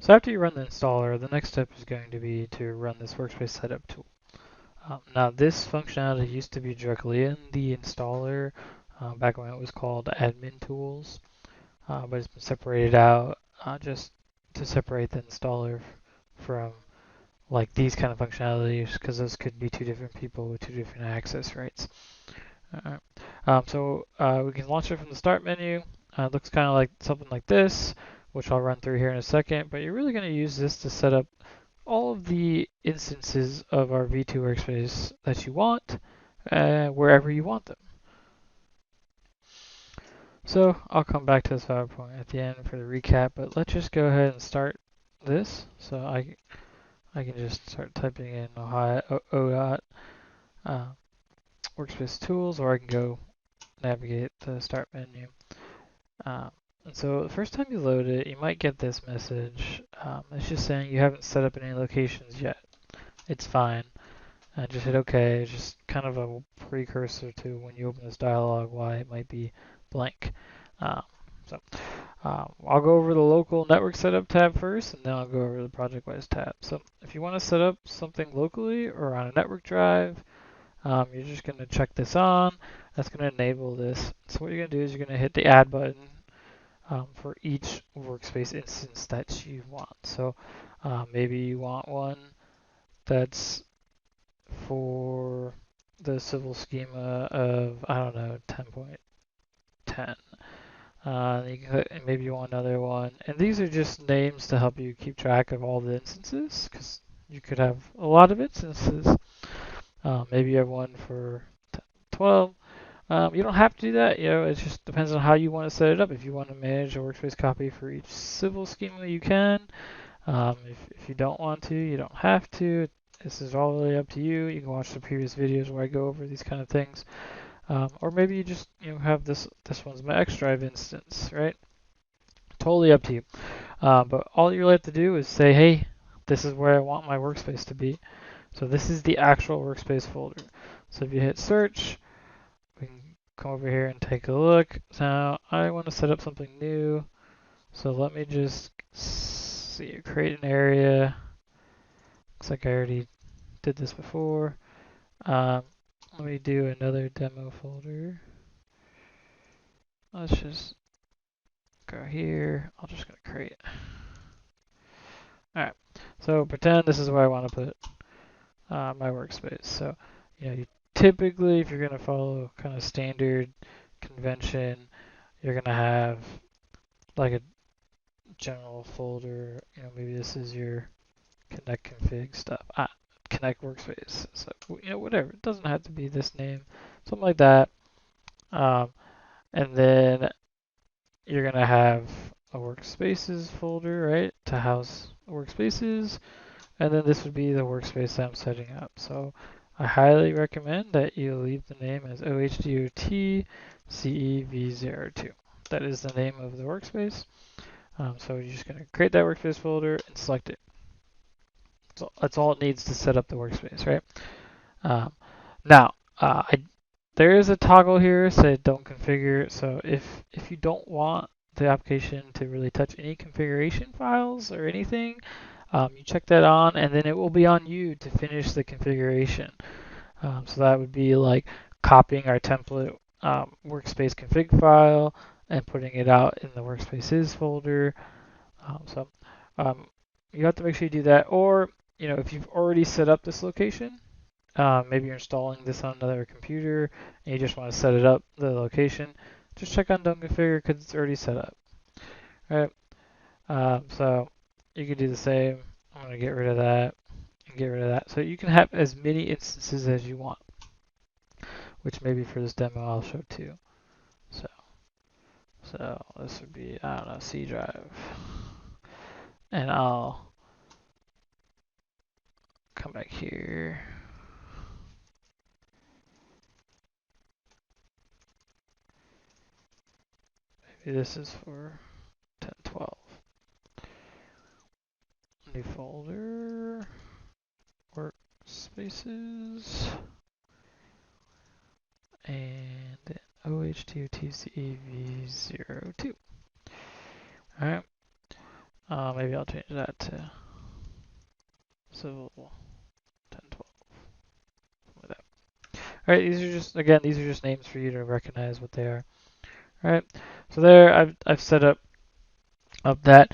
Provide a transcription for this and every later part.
So after you run the installer, the next step is going to be to run this workspace setup tool. Now this functionality used to be directly in the installer back when it was called admin tools, but it's been separated out just to separate the installer from like these kind of functionalities, because those could be two different people with two different access rights. Alright. We can launch it from the start menu. It looks kind of like something like this, which I'll run through here in a second, but you're really going to use this to set up all of the instances of our V2 workspace that you want, wherever you want them. So I'll come back to this PowerPoint at the end for the recap, but let's just go ahead and start this. So I can just start typing in OHDOT workspace tools, or I can go navigate the start menu. And so the first time you load it, you might get this message. It's just saying you haven't set up any locations yet. It's fine. Just hit OK. It's just kind of a precursor to when you open this dialog why it might be blank. I'll go over the local network setup tab first, and then I'll go over the project-wise tab. So if you want to set up something locally or on a network drive, you're just going to check this on. That's going to enable this. So what you're going to do is you're going to hit the add button for each workspace instance that you want. So maybe you want one that's for the civil schema of, I don't know, 10.10. Maybe you want another one. And these are just names to help you keep track of all the instances, because you could have a lot of instances. Maybe you have one for 12. You don't have to do that. It just depends on how you want to set it up. If you want to manage a workspace copy for each civil schema, you can. If you don't want to, you don't have to. This is all really up to you. You can watch the previous videos where I go over these kind of things. Or maybe you just have this one's my X drive instance, right? Totally up to you. But all you really have to do is say, hey, this is where I want my workspace to be. So this is the actual workspace folder. So if you hit search, we can come over here and take a look. Now I want to set up something new. So let me just see, create an area. Looks like I already did this before. Let me do another demo folder. Let's just go here. I'm just going to create. Alright, so pretend this is where I want to put my workspace. So, you typically, if you're going to follow kind of standard convention, you're going to have like a general folder. Maybe this is your connect config stuff. Connect workspace. So, whatever. It doesn't have to be this name. Something like that. And then you're going to have a workspaces folder, right, to house workspaces. And then this would be the workspace I'm setting up. So I highly recommend that you leave the name as OHDOTCEv02. That is the name of the workspace. So you're just going to create that workspace folder and select it. So that's all it needs to set up the workspace, right? Now, there is a toggle here, say don't configure. So if you don't want the application to really touch any configuration files or anything, you check that on, and then it will be on you to finish the configuration. So that would be like copying our template workspace config file and putting it out in the workspaces folder. You have to make sure you do that. Or if you've already set up this location, maybe you're installing this on another computer and you just want to set it up, the location, just check on don't configure because it's already set up. All right. So you can do the same. I'm going to get rid of that and get rid of that. So you can have as many instances as you want, which maybe for this demo I'll show too. So this would be, I don't know, C drive. And I'll come back here. Maybe this is for 1012. New folder, workspaces, and then OHDOTCEv02. Alright. Maybe I'll change that to civil 1012, something like that. All right, these are just, again, these are just names for you to recognize what they are. All right, so there I've set up that.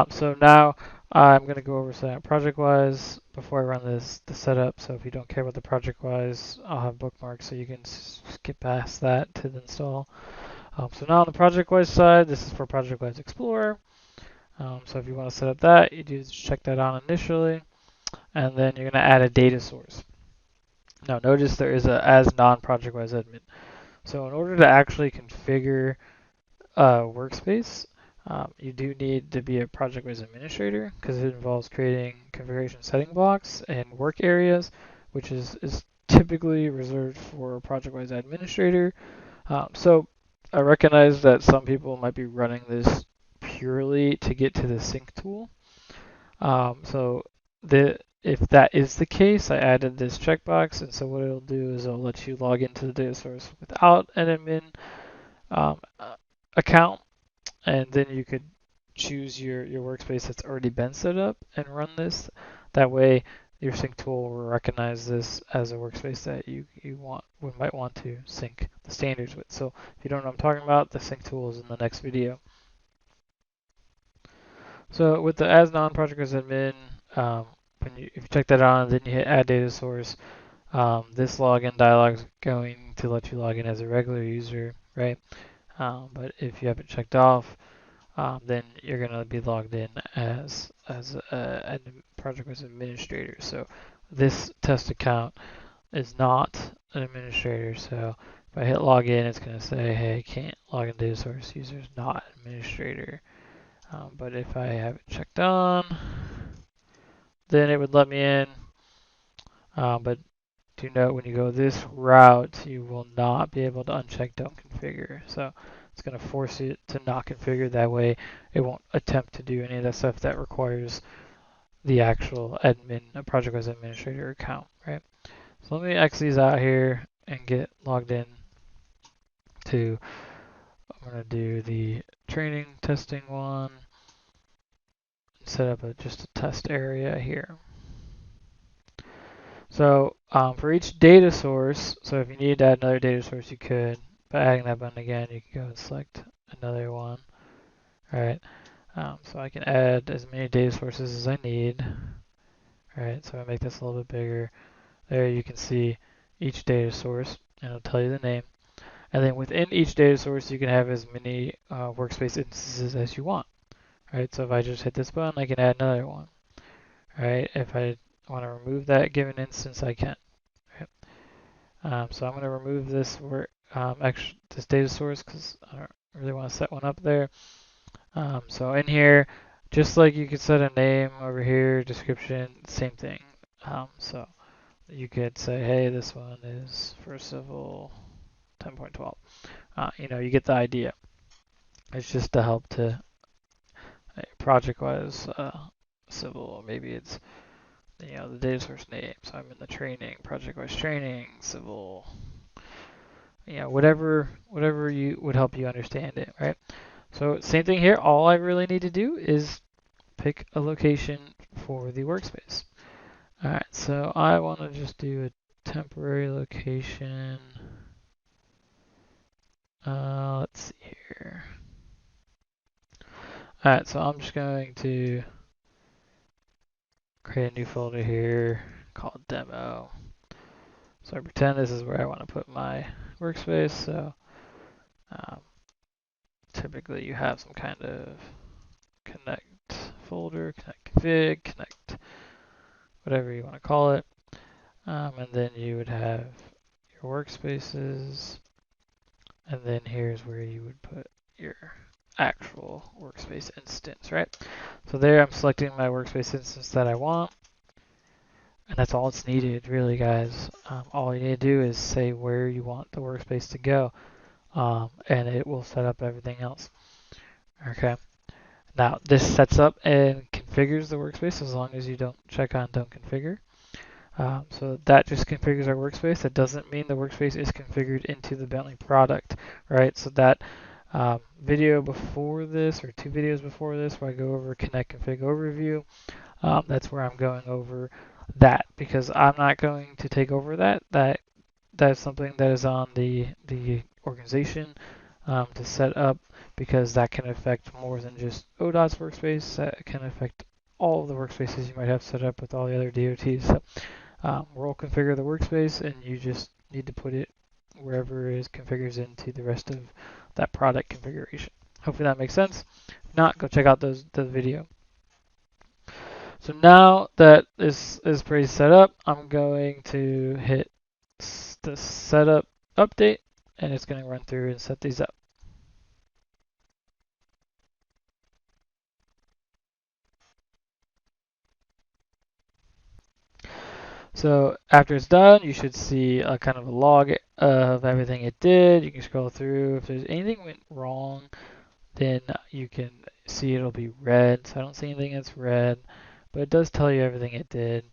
So now I'm going to go over some project-wise before I run the setup. So if you don't care about the project-wise, I'll have bookmarks so you can skip past that to the install. So now on the project-wise side, this is for project-wise Explorer. So if you want to set up that, you just check that on initially, and then you're going to add a data source. Now notice there is a as non-project-wise admin. So in order to actually configure WorkSpace, you do need to be a project-wise administrator because it involves creating configuration setting blocks and work areas, which is typically reserved for a project-wise administrator. So I recognize that some people might be running this purely to get to the sync tool. So if that is the case, I added this checkbox, and so what it'll do is it'll let you log into the data source without an admin account, and then you could choose your workspace that's already been set up and run this. That way, your sync tool will recognize this as a workspace that you might want to sync the standards with. So if you don't know what I'm talking about, the sync tool is in the next video. So with the as non-project as admin, if you check that on, then you hit add data source. This login dialog is going to let you log in as a regular user, right? But if you have it checked off, then you're going to be logged in as a project as administrator. So this test account is not an administrator. So if I hit login, it's going to say, hey, can't log in data source, user is not administrator. But if I have it checked on, then it would let me in. But do note when you go this route, you will not be able to uncheck don't configure. So it's going to force it to not configure. That way it won't attempt to do any of that stuff that requires the actual admin, project as administrator account, right? So let me X these out here and get logged in to, I'm going to do the training testing one. Set up just a test area here. So for each data source, so if you need to add another data source, you could. By adding that button again, you can go and select another one. All right. So I can add as many data sources as I need. All right. So I make this a little bit bigger. There you can see each data source, and it'll tell you the name. And then within each data source, you can have as many workspace instances as you want. Right, so if I just hit this button, I can add another one. Right, if I want to remove that given instance, I can. Right? So I'm going to remove this this data source because I don't really want to set one up there. So in here, just like you could set a name over here, description, same thing. So you could say, hey, this one is for civil 10.12. You get the idea. It's just to help to project-wise civil, or maybe it's the data source name. So I'm in the training, project-wise training, civil, whatever you would help you understand it, right? So same thing here. All I really need to do is pick a location for the workspace. All right, so I want to just do a temporary location. Let's see here. All right, so I'm just going to create a new folder here called demo. So I pretend this is where I want to put my workspace. So typically you have some kind of connect folder, connect config, connect, whatever you want to call it. And then you would have your workspaces. And then here's where you would put your actual workspace instance, right? So there I'm selecting my workspace instance that I want. And that's all it's needed, really, guys. All you need to do is say where you want the workspace to go, and it will set up everything else. Okay. Now, this sets up and configures the workspace as long as you don't check on don't configure. So that just configures our workspace. That doesn't mean the workspace is configured into the Bentley product, right? So that video before this, or 2 videos before this, where I go over Connect Config Overview. That's where I'm going over that, because I'm not going to take over that. That's something that is on the organization to set up, because that can affect more than just ODOT's workspace. That can affect all of the workspaces you might have set up with all the other DOTs. So we'll configure the workspace, and you just need to put it wherever it is configures into the rest of that product configuration. Hopefully that makes sense. If not, go check out the video. So now that this is pretty set up, I'm going to hit the setup update, and it's going to run through and set these up. So after it's done, you should see a kind of a log of everything it did. You can scroll through. If there's anything went wrong, then you can see it'll be red. So I don't see anything that's red, but it does tell you everything it did.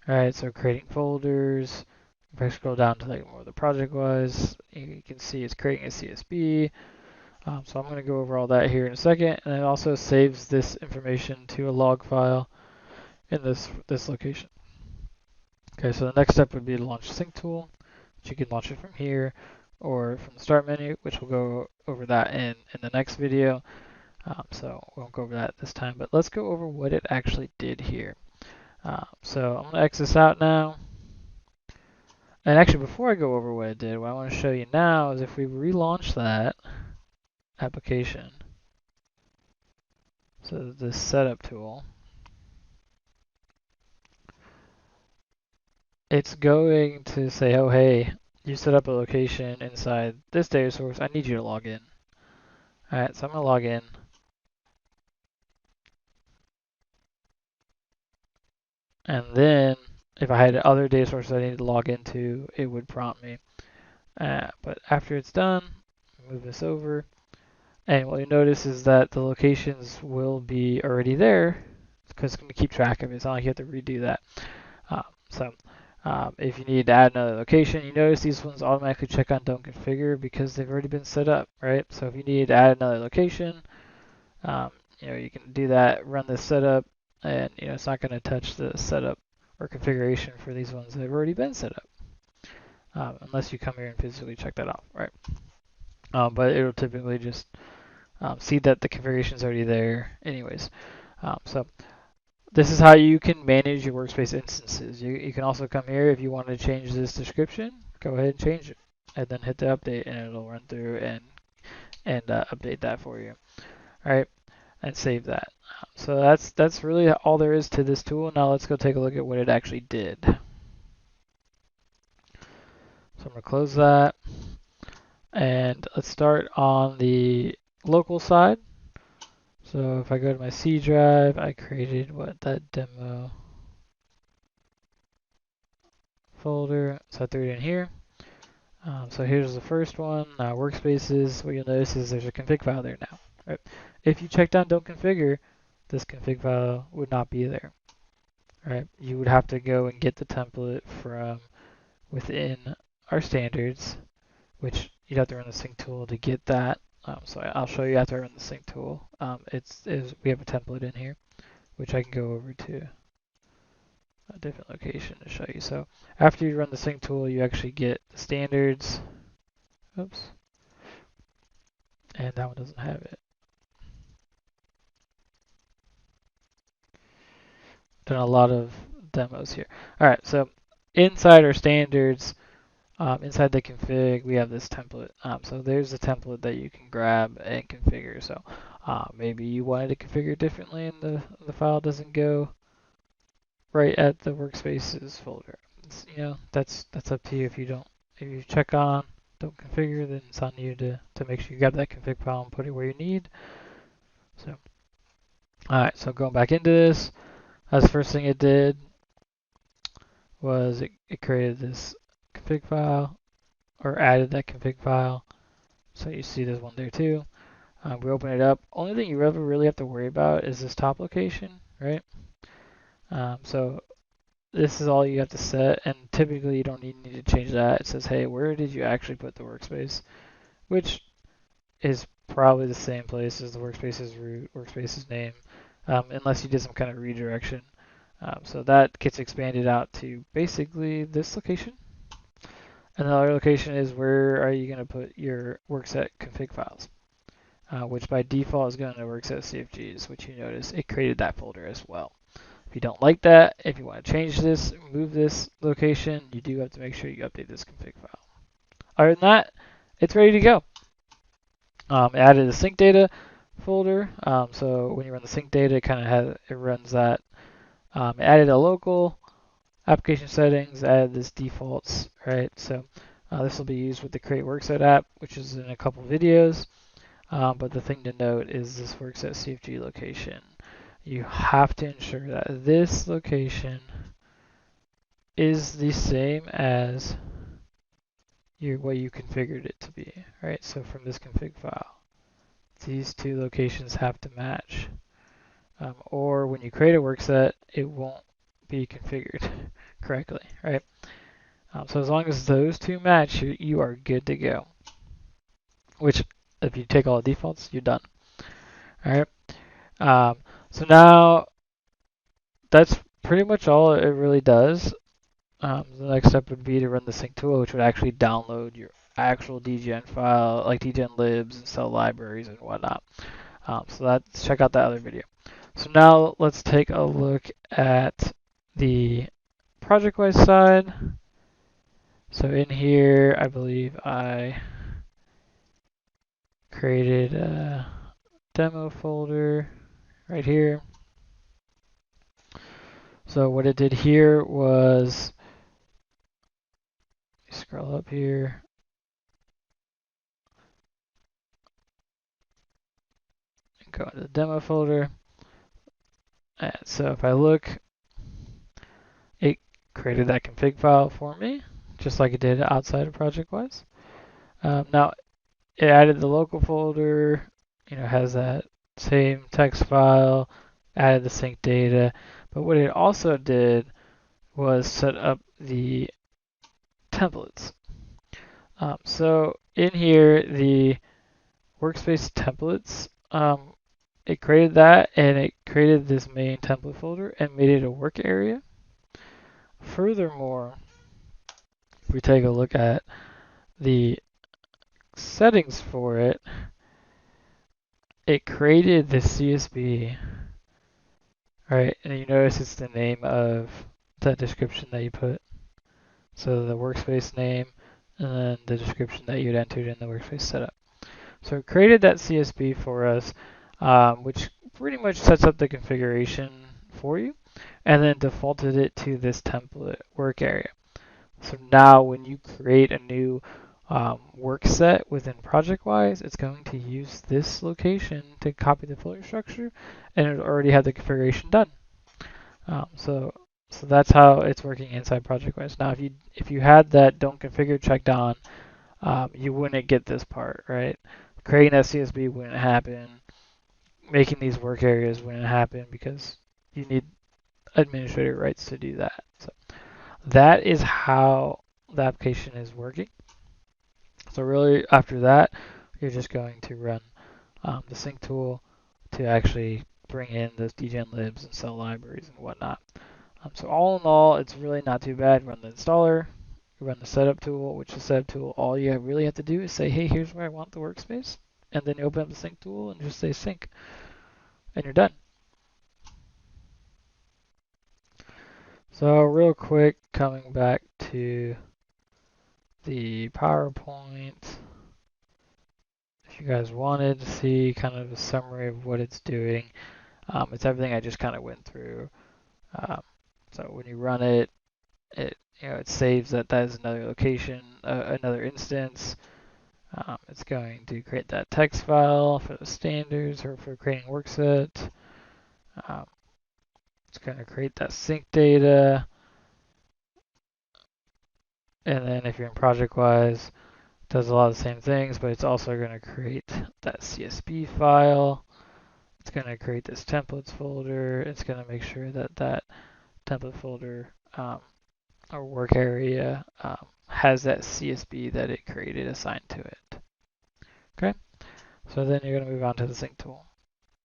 All right, so creating folders. If I scroll down to like where the project was, you can see it's creating a CSV. So I'm going to go over all that here in a second, and it also saves this information to a log file in this location. Okay, so the next step would be to launch sync tool, which you can launch it from here or from the start menu, which we'll go over that in the next video. So we won't go over that this time, but let's go over what it actually did here. So I'm going to X this out now. And actually, before I go over what it did, what I want to show you now is if we relaunch that application, so the setup tool, it's going to say, oh, hey, you set up a location inside this data source. I need you to log in. All right, so I'm going to log in. And then if I had other data sources I needed to log into, it would prompt me. But after it's done, move this over. And what you notice is that the locations will be already there, because it's going to keep track of it. It's not like you have to redo that. So if you need to add another location, you notice these ones automatically check on don't configure because they've already been set up, right? So if you need to add another location, you can do that, run this setup, and it's not going to touch the setup or configuration for these ones that have already been set up, unless you come here and physically check that off, right? But it'll typically just see that the configuration is already there anyways. So this is how you can manage your workspace instances. You can also come here if you want to change this description, go ahead and change it, and then hit the update, and it'll run through and update that for you. All right, and save that. So that's really all there is to this tool. Now let's go take a look at what it actually did. So I'm gonna close that, and let's start on the local side. So if I go to my C drive, I created that demo folder, so I threw it in here. So here's the first one, workspaces. What you'll notice is there's a config file there now. Right? If you check down don't configure, this config file would not be there. Right? You would have to go and get the template from within our standards, which you'd have to run the sync tool to get that. So I'll show you after I run the sync tool. We have a template in here, which I can go over to a different location to show you. So after you run the sync tool, you actually get the standards. Oops. And that one doesn't have it. Done a lot of demos here. All right, so inside our standards, inside the config, we have this template. So there's the template that you can grab and configure. So maybe you wanted to configure it differently, and the file doesn't go right at the workspaces folder. That's up to you. If you check on don't configure, then it's on you to make sure you grab that config file and put it where you need. So all right, so going back into this, that's the first thing it did was it created this config file, or added that config file. So you see there's one there too. We open it up. Only thing you ever really have to worry about is this top location, right? So this is all you have to set, and typically you don't need to change that. It says, hey, where did you actually put the workspace? Which is probably the same place as the workspace's root, workspace's name, unless you did some kind of redirection. So that gets expanded out to basically this location. And the other location is where are you going to put your workset config files, which by default is going to workset CFGs, which you notice it created that folder as well. If you don't like that, if you want to change this, move this location, you do have to make sure you update this config file. Other than that, it's ready to go. Added a sync data folder, so when you run the sync data, it runs that. Added a local application settings, added this defaults, right? So this will be used with the Create Workset app, which is in a couple videos. But the thing to note is this Workset CFG location. You have to ensure that this location is the same as what you configured it to be, right? So from this config file, these two locations have to match. Or when you create a workset, it won't be configured correctly, right? So as long as those two match, you are good to go. Which, if you take all the defaults, you're done. All right. So now that's pretty much all it really does. The next step would be to run the sync tool, which would actually download your actual DGN file, like DGN libs and cell libraries and whatnot. So let's check out that other video. So now let's take a look at the project-wise side. So in here, I believe I created a demo folder right here. So what it did here was, scroll up here. Go into the demo folder. And so if I look, it created that config file for me, just like it did outside of ProjectWise. Now it added the local folder, has that same text file, added the sync data, but what it also did was set up the templates. So in here, the workspace templates, it created that and it created this main template folder and made it a work area. Furthermore, if we take a look at the settings for it, it created the CSV, right? And you notice it's the name of that description that you put. So the workspace name and then the description that you'd entered in the workspace setup. So it created that CSV for us, which pretty much sets up the configuration for you, and then defaulted it to this template work area. So now when you create a new work set within ProjectWise, it's going to use this location to copy the folder structure, and it already had the configuration done. So that's how it's working inside ProjectWise. Now, if you had that don't configure checked on, you wouldn't get this part, right? Creating that CSV wouldn't happen. Making these work areas wouldn't happen because you need administrator rights to do that. So that is how the application is working. So really, after that, you're just going to run the sync tool to actually bring in those dgen libs and cell libraries and whatnot. So all in all, it's really not too bad. Run the installer, run the setup tool, which the setup tool, all you really have to do is say, hey, here's where I want the workspace. And then you open up the sync tool and just say sync. And you're done. So real quick, coming back to the PowerPoint. If you guys wanted to see kind of a summary of what it's doing, it's everything I just kind of went through. So when you run it, it saves that is another location, another instance. It's going to create that text file for the standards or for creating workset. It's going to create that sync data. And then if you're in ProjectWise, it does a lot of the same things, but it's also going to create that CSV file. It's going to create this templates folder. It's going to make sure that that template folder or work area has that CSV that it created assigned to it. Okay, So then you're going to move on to the sync tool.